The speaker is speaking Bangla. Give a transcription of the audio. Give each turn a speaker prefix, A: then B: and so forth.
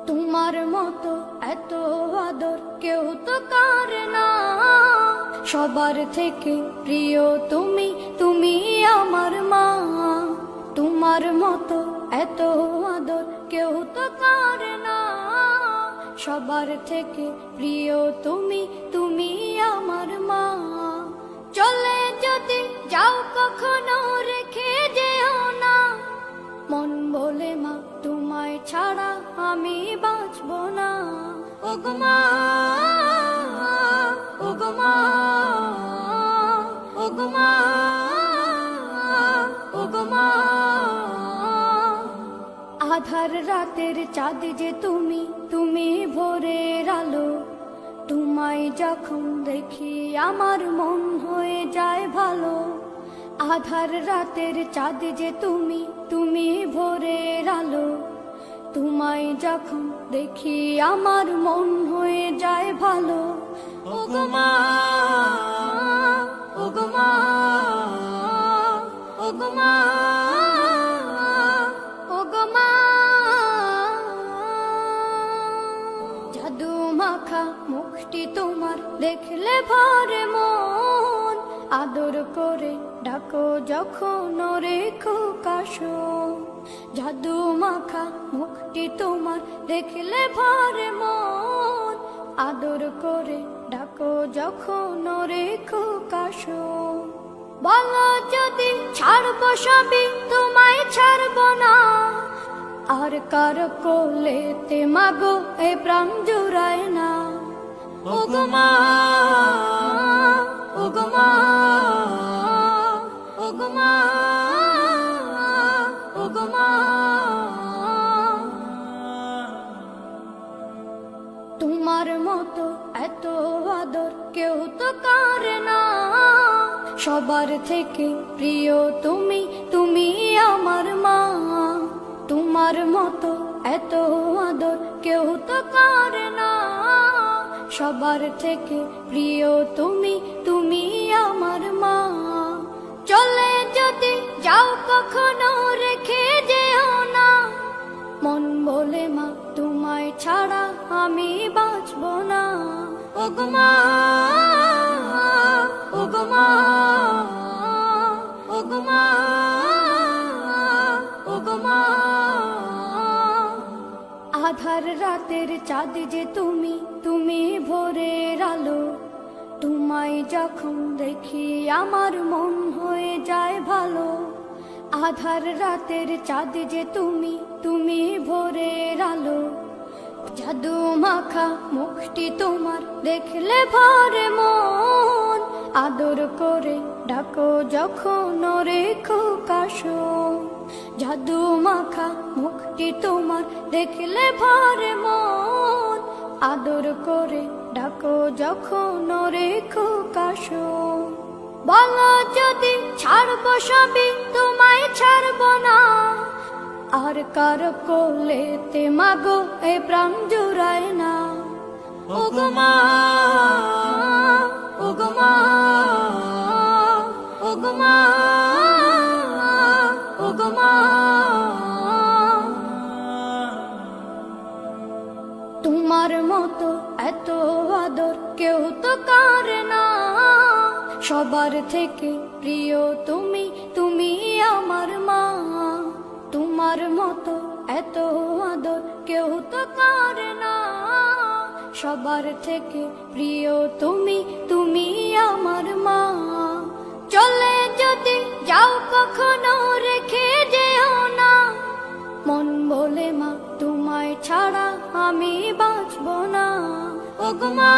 A: তোমার মতো এত আদর কেউ তো করে না, সবার থেকে প্রিয় তুমি, তুমি আমার মা। তোমার মতো এত আদর কেউ তো করে না, সবার থেকে প্রিয় তুমি, তুমি আমার মা। চলে যদি যাও কখনো রেখে যেও না, মন বলে মা তোমায় ছাড়া আমি বাঁচব না। ওগো মা, ওগো মা, ওগো মা, ওগো মা। আধার রাতের চাঁদ যে তুমি, তুমি ভোরের আলো। তোমায় যখন দেখি আমার মন হয়ে যায় ভালো। আধার রাতের চাঁদ যে তুমি, তুমি ভোরের আলো। তোমায় যখন দেখি আমার মন হয়ে যায় ভালো। ওগো মা, ওগো মা, ওগো মা, ওগো মা। জাদু মাখা মুখটি তোমার দেখলে ভরে মন, আদর করে ডাকো যখন রেখো কাশো। জাদু মাখা মুখটি তোমার দেখলে ভরে মন, আদর করে ডাকো যখন রেখো কাশো। বলো যদি ছাড়বো সবই তোমায় ছাড়বো না, আর কার কোলেতে মাগো এ প্রাণ জুড়ায় না। ওগো মা, ওগো মা, ওগো মা, ওগো মা। তোমার মতো এত আদর কেউ তো করে না, সবার থেকে প্রিয় তুমি, তুমি আমার মা। তোমার মতো এত আদর কেউ তো করে না, সবার থেকে প্রিয় তুমি, তুমি আমার মা। চলে যদি যাও কখনো রেখে যেও না, মন বলে মা তোমায় ছাড়া আমি বাঁচব না। ওগো মা, ওগো মা, ওগো মা, ওগো মা। আধার রাতের চাঁদ যে তুমি, তুমি ভোরের আলো। তোমায় যখন দেখি আমার মন হয়ে যায় ভালো। আধার রাতের চাঁদ যে তুমি, তুমি ভোরের আলো। জাদু মাখা মুখটি তোমার দেখলে ভরে মন, আদর করে ডাকো যখন রেখো কাশো। জাদু মাখা মুখটি তোমার দেখলে ভরে মন, আদর করে ডাকো যখন রেখো কাশো। বলো যদি ছাড়বো সবই তোমায় ছাড়বো না, আর কার কোলেতে মাগো এ প্রাণ জুড়ায় না। ওগো মা, ওগো মা, ওগো মা, ওগো মা। তোমার মতো এত আদর কেউ তো করে না, সবার থেকে প্রিয় তুমি, তুমি আমার মা। তোমার মতো এত আদর কেউ তো করে না, সবার থেকে প্রিয় তুমি, তুমি আমার মা। চলে যদি যাও কখনো রেখে যেও না, মন বলে মা তোমায় ছাড়া আমি বাঁচব না। ওগো মা।